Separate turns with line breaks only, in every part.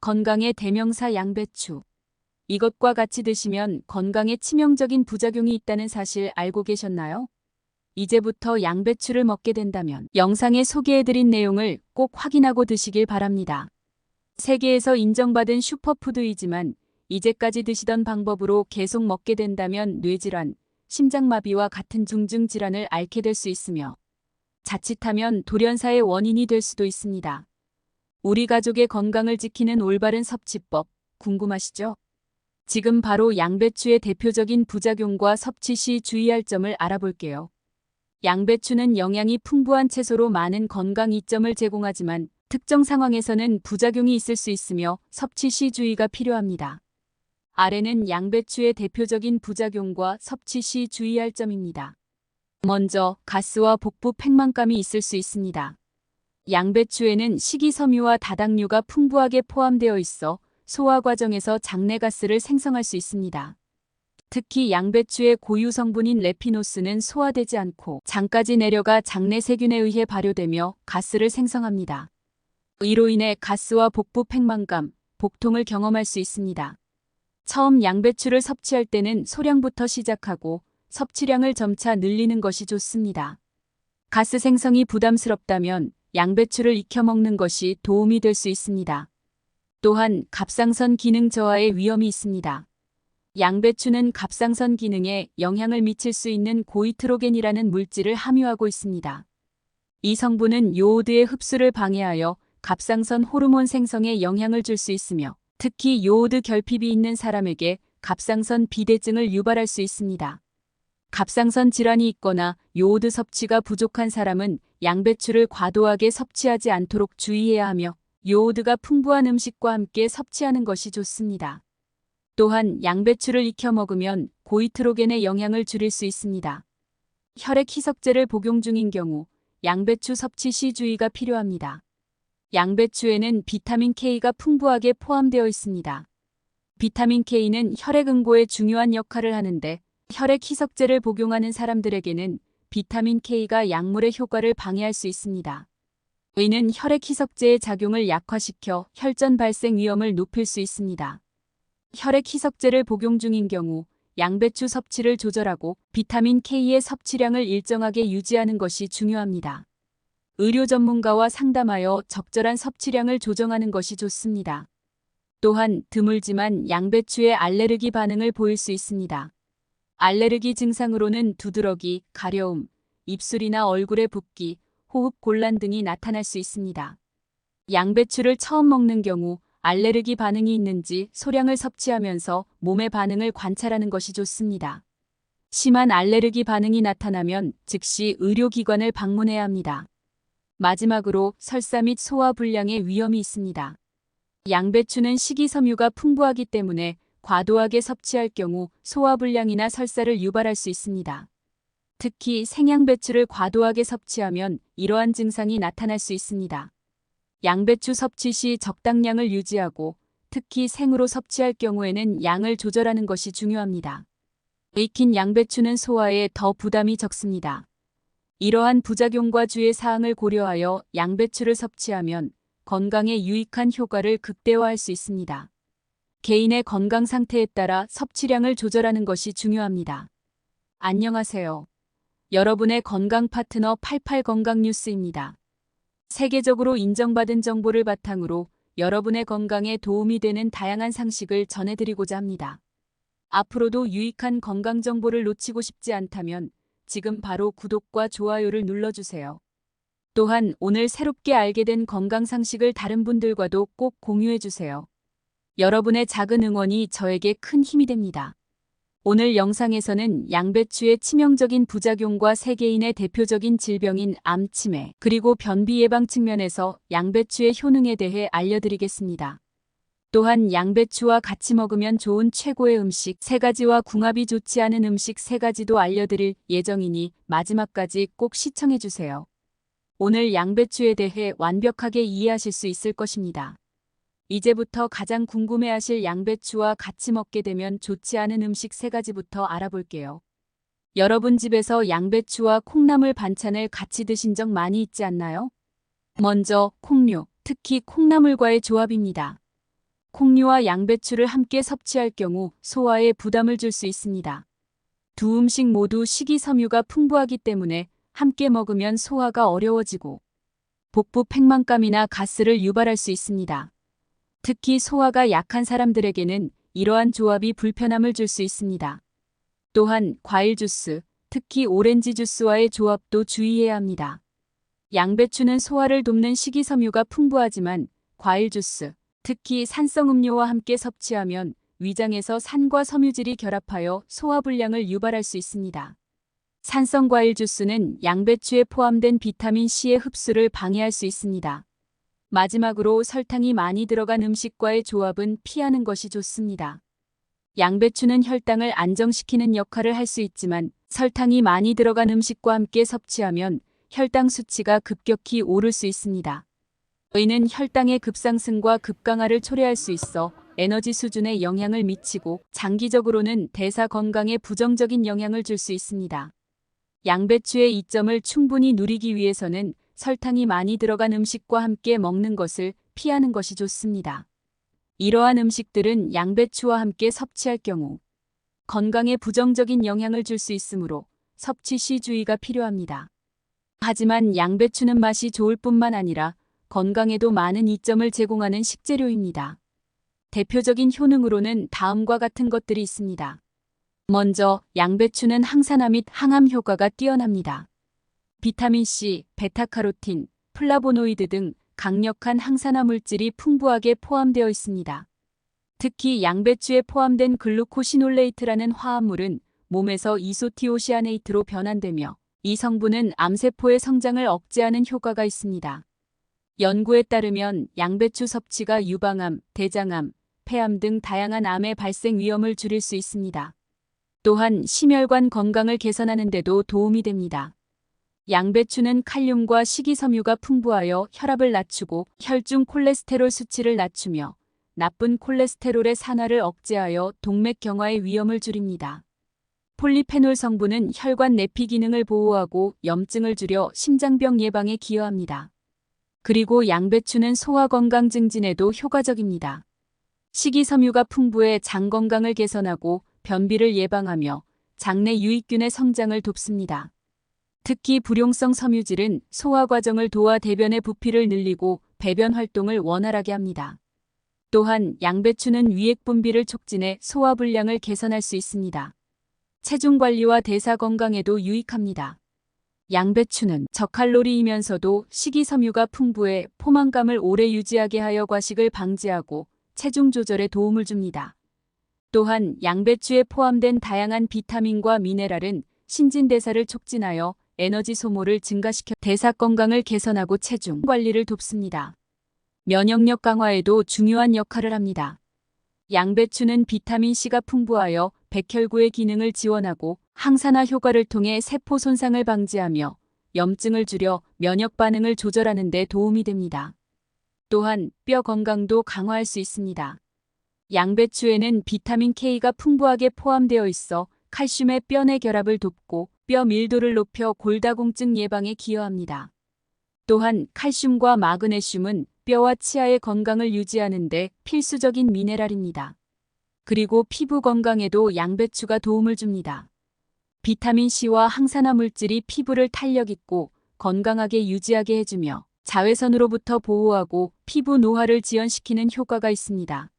건강의 대명사 양배추. 이것과 같이 드시면 건강에 치명적인 부작용이 있다는 사실 알고 계셨나요? 이제부터 양배추를 먹게 된다면 영상에 소개해드린 내용을 꼭 확인하고 드시길 바랍니다. 세계에서 인정받은 슈퍼푸드이지만 이제까지 드시던 방법으로 계속 먹게 된다면 뇌질환, 심장마비와 같은 중증질환을 앓게 될 수 있으며 자칫하면 돌연사의 원인이 될 수도 있습니다. 우리 가족의 건강을 지키는 올바른 섭취법 궁금하시죠? 지금 바로 양배추의 대표적인 부작용과 섭취 시 주의할 점을 알아볼게요. 양배추는 영양이 풍부한 채소로 많은 건강 이점을 제공하지만 특정 상황에서는 부작용이 있을 수 있으며 섭취 시 주의가 필요합니다. 아래는 양배추의 대표적인 부작용과 섭취 시 주의할 점입니다. 먼저 가스와 복부 팽만감이 있을 수 있습니다. 양배추에는 식이섬유와 다당류가 풍부하게 포함되어 있어 소화 과정에서 장내가스를 생성할 수 있습니다. 특히 양배추의 고유 성분인 레피노스는 소화되지 않고 장까지 내려가 장내 세균에 의해 발효되며 가스를 생성합니다. 이로 인해 가스와 복부 팽만감, 복통을 경험할 수 있습니다. 처음 양배추를 섭취할 때는 소량부터 시작하고 섭취량을 점차 늘리는 것이 좋습니다. 가스 생성이 부담스럽다면 양배추를 익혀 먹는 것이 도움이 될 수 있습니다. 또한 갑상선 기능 저하의 위험이 있습니다. 양배추는 갑상선 기능에 영향을 미칠 수 있는 고이트로겐이라는 물질을 함유하고 있습니다. 이 성분은 요오드의 흡수를 방해하여 갑상선 호르몬 생성에 영향을 줄 수 있으며 특히 요오드 결핍이 있는 사람에게 갑상선 비대증을 유발할 수 있습니다. 갑상선 질환이 있거나 요오드 섭취가 부족한 사람은 양배추를 과도하게 섭취하지 않도록 주의해야 하며 요오드가 풍부한 음식과 함께 섭취하는 것이 좋습니다. 또한 양배추를 익혀 먹으면 고이트로겐의 영향을 줄일 수 있습니다. 혈액 희석제를 복용 중인 경우 양배추 섭취 시 주의가 필요합니다. 양배추에는 비타민 K가 풍부하게 포함되어 있습니다. 비타민 K는 혈액 응고에 중요한 역할을 하는데 혈액 희석제를 복용하는 사람들에게는 비타민 K가 약물의 효과를 방해할 수 있습니다. 이는 혈액 희석제의 작용을 약화시켜 혈전 발생 위험을 높일 수 있습니다. 혈액 희석제를 복용 중인 경우 양배추 섭취를 조절하고 비타민 K의 섭취량을 일정하게 유지하는 것이 중요합니다. 의료 전문가와 상담하여 적절한 섭취량을 조정하는 것이 좋습니다. 또한 드물지만 양배추에 알레르기 반응을 보일 수 있습니다. 알레르기 증상으로는 두드러기, 가려움, 입술이나 얼굴에 붓기, 호흡 곤란 등이 나타날 수 있습니다. 양배추를 처음 먹는 경우 알레르기 반응이 있는지 소량을 섭취하면서 몸의 반응을 관찰하는 것이 좋습니다. 심한 알레르기 반응이 나타나면 즉시 의료기관을 방문해야 합니다. 마지막으로 설사 및 소화 불량의 위험이 있습니다. 양배추는 식이섬유가 풍부하기 때문에 과도하게 섭취할 경우 소화불량이나 설사를 유발할 수 있습니다. 특히 생양배추를 과도하게 섭취하면 이러한 증상이 나타날 수 있습니다. 양배추 섭취 시 적당량을 유지하고 특히 생으로 섭취할 경우에는 양을 조절하는 것이 중요합니다. 익힌 양배추는 소화에 더 부담이 적습니다. 이러한 부작용과 주의 사항을 고려하여 양배추를 섭취하면 건강에 유익한 효과를 극대화할 수 있습니다. 개인의 건강 상태에 따라 섭취량을 조절하는 것이 중요합니다. 안녕하세요. 여러분의 건강 파트너 88 건강 뉴스입니다. 세계적으로 인정받은 정보를 바탕으로 여러분의 건강에 도움이 되는 다양한 상식을 전해드리고자 합니다. 앞으로도 유익한 건강 정보를 놓치고 싶지 않다면 지금 바로 구독과 좋아요를 눌러주세요. 또한 오늘 새롭게 알게 된 건강 상식을 다른 분들과도 꼭 공유해주세요. 여러분의 작은 응원이 저에게 큰 힘이 됩니다. 오늘 영상에서는 양배추의 치명적인 부작용과 세계인의 대표적인 질병인 암, 치매, 그리고 변비 예방 측면에서 양배추의 효능에 대해 알려드리겠습니다. 또한 양배추와 같이 먹으면 좋은 최고의 음식 3가지와 궁합이 좋지 않은 음식 3가지도 알려드릴 예정이니 마지막까지 꼭 시청해주세요. 오늘 양배추에 대해 완벽하게 이해하실 수 있을 것입니다. 이제부터 가장 궁금해하실 양배추와 같이 먹게 되면 좋지 않은 음식 3가지부터 알아볼게요. 여러분 집에서 양배추와 콩나물 반찬을 같이 드신 적 많이 있지 않나요? 먼저 콩류, 특히 콩나물과의 조합입니다. 콩류와 양배추를 함께 섭취할 경우 소화에 부담을 줄 수 있습니다. 두 음식 모두 식이섬유가 풍부하기 때문에 함께 먹으면 소화가 어려워지고 복부 팽만감이나 가스를 유발할 수 있습니다. 특히 소화가 약한 사람들에게는 이러한 조합이 불편함을 줄 수 있습니다. 또한 과일 주스, 특히 오렌지 주스와의 조합도 주의해야 합니다. 양배추는 소화를 돕는 식이섬유가 풍부하지만 과일 주스, 특히 산성 음료와 함께 섭취하면 위장에서 산과 섬유질이 결합하여 소화불량을 유발할 수 있습니다. 산성 과일 주스는 양배추에 포함된 비타민 C의 흡수를 방해할 수 있습니다. 마지막으로 설탕이 많이 들어간 음식과의 조합은 피하는 것이 좋습니다. 양배추는 혈당을 안정시키는 역할을 할 수 있지만 설탕이 많이 들어간 음식과 함께 섭취하면 혈당 수치가 급격히 오를 수 있습니다. 이는 혈당의 급상승과 급강하를 초래할 수 있어 에너지 수준에 영향을 미치고 장기적으로는 대사 건강에 부정적인 영향을 줄 수 있습니다. 양배추의 이점을 충분히 누리기 위해서는 설탕이 많이 들어간 음식과 함께 먹는 것을 피하는 것이 좋습니다. 이러한 음식들은 양배추와 함께 섭취할 경우 건강에 부정적인 영향을 줄 수 있으므로 섭취 시 주의가 필요합니다. 하지만 양배추는 맛이 좋을 뿐만 아니라 건강에도 많은 이점을 제공하는 식재료입니다. 대표적인 효능으로는 다음과 같은 것들이 있습니다. 먼저 양배추는 항산화 및 항암 효과가 뛰어납니다. 비타민C, 베타카로틴, 플라보노이드 등 강력한 항산화 물질이 풍부하게 포함되어 있습니다. 특히 양배추에 포함된 글루코시놀레이트라는 화합물은 몸에서 이소티오시아네이트로 변환되며 이 성분은 암세포의 성장을 억제하는 효과가 있습니다. 연구에 따르면 양배추 섭취가 유방암, 대장암, 폐암 등 다양한 암의 발생 위험을 줄일 수 있습니다. 또한 심혈관 건강을 개선하는 데도 도움이 됩니다. 양배추는 칼륨과 식이섬유가 풍부하여 혈압을 낮추고 혈중 콜레스테롤 수치를 낮추며 나쁜 콜레스테롤의 산화를 억제하여 동맥 경화의 위험을 줄입니다. 폴리페놀 성분은 혈관 내피 기능을 보호하고 염증을 줄여 심장병 예방에 기여합니다. 그리고 양배추는 소화 건강 증진에도 효과적입니다. 식이섬유가 풍부해 장 건강을 개선하고 변비를 예방하며 장내 유익균의 성장을 돕습니다. 특히 불용성 섬유질은 소화 과정을 도와 대변의 부피를 늘리고 배변 활동을 원활하게 합니다. 또한 양배추는 위액 분비를 촉진해 소화 불량을 개선할 수 있습니다. 체중 관리와 대사 건강에도 유익합니다. 양배추는 저칼로리이면서도 식이섬유가 풍부해 포만감을 오래 유지하게 하여 과식을 방지하고 체중 조절에 도움을 줍니다. 또한 양배추에 포함된 다양한 비타민과 미네랄은 신진대사를 촉진하여 에너지 소모를 증가시켜 대사 건강을 개선하고 체중 관리를 돕습니다. 면역력 강화에도 중요한 역할을 합니다. 양배추는 비타민C가 풍부하여 백혈구의 기능을 지원하고 항산화 효과를 통해 세포 손상을 방지하며 염증을 줄여 면역 반응을 조절하는 데 도움이 됩니다. 또한 뼈 건강도 강화할 수 있습니다. 양배추에는 비타민 K가 풍부하게 포함되어 있어 칼슘의 뼈내 결합을 돕고 뼈 밀도를 높여 골다공증 예방에 기여합니다. 또한 칼슘과 마그네슘은 뼈와 치아의 건강을 유지하는 데 필수적인 미네랄입니다. 그리고 피부 건강에도 양배추가 도움을 줍니다. 비타민C와 항산화 물질이 피부를 탄력 있고 건강하게 유지하게 해주며 자외선으로부터 보호하고 피부 노화를 지연시키는 효과가 있습니다.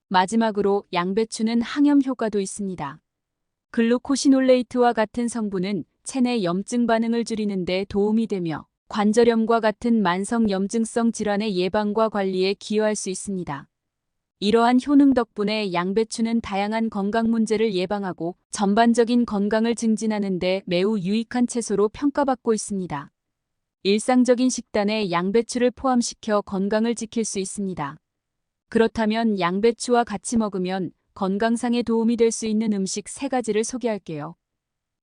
마지막으로 양배추는 항염 효과도 있습니다. 글루코시놀레이트와 같은 성분은 체내 염증 반응을 줄이는 데 도움이 되며 관절염과 같은 만성 염증성 질환의 예방과 관리에 기여할 수 있습니다. 이러한 효능 덕분에 양배추는 다양한 건강 문제를 예방하고 전반적인 건강을 증진하는 데 매우 유익한 채소로 평가받고 있습니다. 일상적인 식단에 양배추를 포함시켜 건강을 지킬 수 있습니다. 그렇다면 양배추와 같이 먹으면 건강상에 도움이 될 수 있는 음식 3가지를 소개할게요.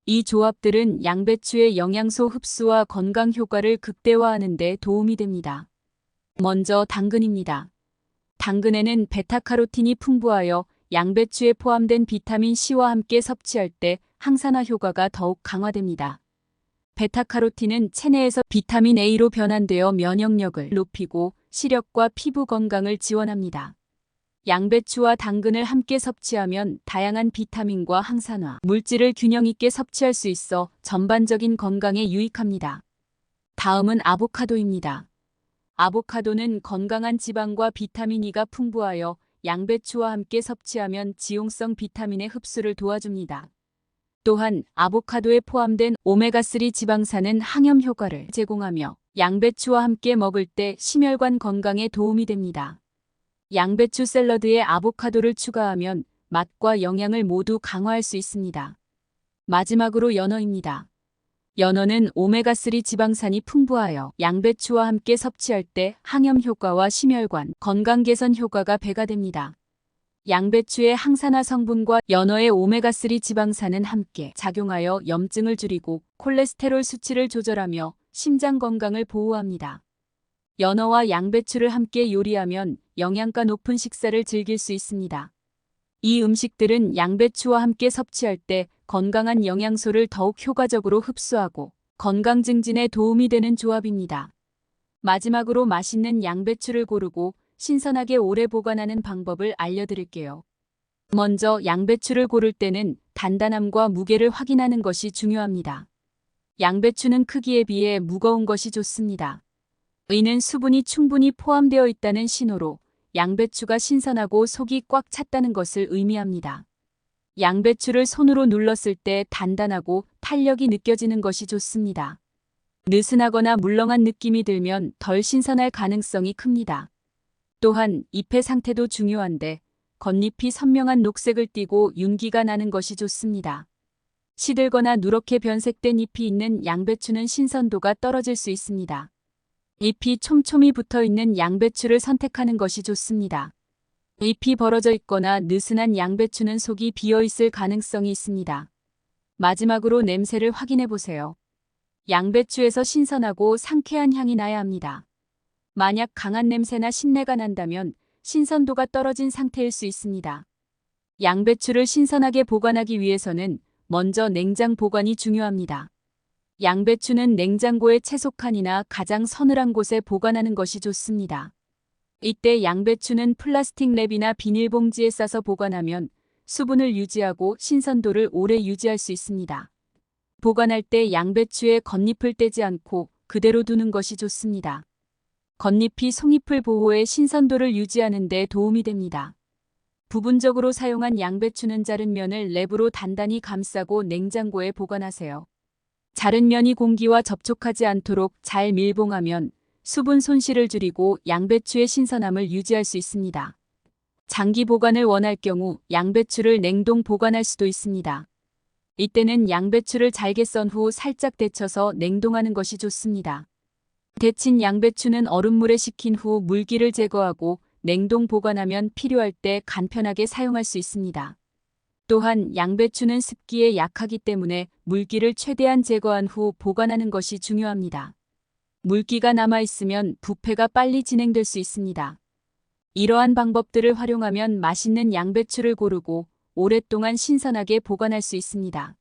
이 조합들은 양배추의 영양소 흡수와 건강 효과를 극대화하는 데 도움이 됩니다. 먼저 당근입니다. 당근에는 베타카로틴이 풍부하여 양배추에 포함된 비타민 C와 함께 섭취할 때 항산화 효과가 더욱 강화됩니다. 베타카로틴은 체내에서 비타민 A로 변환되어 면역력을 높이고 시력과 피부 건강을 지원합니다. 양배추와 당근을 함께 섭취하면 다양한 비타민과 항산화, 물질을 균형 있게 섭취할 수 있어 전반적인 건강에 유익합니다. 다음은 아보카도입니다. 아보카도는 건강한 지방과 비타민 E가 풍부하여 양배추와 함께 섭취하면 지용성 비타민의 흡수를 도와줍니다. 또한 아보카도에 포함된 오메가3 지방산은 항염 효과를 제공하며 양배추와 함께 먹을 때 심혈관 건강에 도움이 됩니다. 양배추 샐러드에 아보카도를 추가하면 맛과 영양을 모두 강화할 수 있습니다. 마지막으로 연어입니다. 연어는 오메가3 지방산이 풍부하여 양배추와 함께 섭취할 때 항염 효과와 심혈관, 건강 개선 효과가 배가 됩니다. 양배추의 항산화 성분과 연어의 오메가3 지방산은 함께 작용하여 염증을 줄이고 콜레스테롤 수치를 조절하며 심장 건강을 보호합니다. 연어와 양배추를 함께 요리하면 영양가 높은 식사를 즐길 수 있습니다. 이 음식들은 양배추와 함께 섭취할 때 건강한 영양소를 더욱 효과적으로 흡수하고 건강 증진에 도움이 되는 조합입니다. 마지막으로 맛있는 양배추를 고르고 신선하게 오래 보관하는 방법을 알려드릴게요. 먼저 양배추를 고를 때는 단단함과 무게를 확인하는 것이 중요합니다. 양배추는 크기에 비해 무거운 것이 좋습니다. 이는 수분이 충분히 포함되어 있다는 신호로 양배추가 신선하고 속이 꽉 찼다는 것을 의미합니다. 양배추를 손으로 눌렀을 때 단단하고 탄력이 느껴지는 것이 좋습니다. 느슨하거나 물렁한 느낌이 들면 덜 신선할 가능성이 큽니다. 또한 잎의 상태도 중요한데 겉잎이 선명한 녹색을 띠고 윤기가 나는 것이 좋습니다. 시들거나 누렇게 변색된 잎이 있는 양배추는 신선도가 떨어질 수 있습니다. 잎이 촘촘히 붙어 있는 양배추를 선택하는 것이 좋습니다. 잎이 벌어져 있거나 느슨한 양배추는 속이 비어 있을 가능성이 있습니다. 마지막으로 냄새를 확인해 보세요. 양배추에서 신선하고 상쾌한 향이 나야 합니다. 만약 강한 냄새나 신내가 난다면 신선도가 떨어진 상태일 수 있습니다. 양배추를 신선하게 보관하기 위해서는 먼저 냉장 보관이 중요합니다. 양배추는 냉장고의 채소칸이나 가장 서늘한 곳에 보관하는 것이 좋습니다. 이때 양배추는 플라스틱 랩이나 비닐봉지에 싸서 보관하면 수분을 유지하고 신선도를 오래 유지할 수 있습니다. 보관할 때 양배추의 겉잎을 떼지 않고 그대로 두는 것이 좋습니다. 겉잎이 송잎을 보호해 신선도를 유지하는 데 도움이 됩니다. 부분적으로 사용한 양배추는 자른 면을 랩으로 단단히 감싸고 냉장고에 보관하세요. 자른 면이 공기와 접촉하지 않도록 잘 밀봉하면 수분 손실을 줄이고 양배추의 신선함을 유지할 수 있습니다. 장기 보관을 원할 경우 양배추를 냉동 보관할 수도 있습니다. 이때는 양배추를 잘게 썬 후 살짝 데쳐서 냉동하는 것이 좋습니다. 데친 양배추는 얼음물에 식힌 후 물기를 제거하고 냉동 보관하면 필요할 때 간편하게 사용할 수 있습니다. 또한 양배추는 습기에 약하기 때문에 물기를 최대한 제거한 후 보관하는 것이 중요합니다. 물기가 남아있으면 부패가 빨리 진행될 수 있습니다. 이러한 방법들을 활용하면 맛있는 양배추를 고르고 오랫동안 신선하게 보관할 수 있습니다.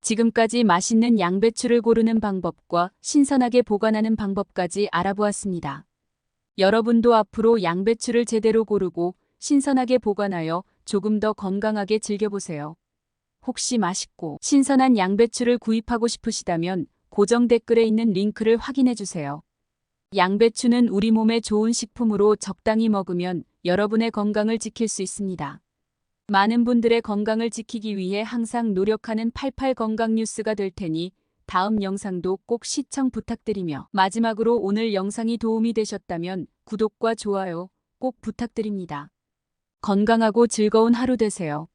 지금까지 맛있는 양배추를 고르는 방법과 신선하게 보관하는 방법까지 알아보았습니다. 여러분도 앞으로 양배추를 제대로 고르고 신선하게 보관하여 조금 더 건강하게 즐겨보세요. 혹시 맛있고 신선한 양배추를 구입하고 싶으시다면 고정 댓글에 있는 링크를 확인해주세요. 양배추는 우리 몸에 좋은 식품으로 적당히 먹으면 여러분의 건강을 지킬 수 있습니다. 많은 분들의 건강을 지키기 위해 항상 노력하는 88 건강 뉴스가 될 테니 다음 영상도 꼭 시청 부탁드리며 마지막으로 오늘 영상이 도움이 되셨다면 구독과 좋아요 꼭 부탁드립니다. 건강하고 즐거운 하루 되세요.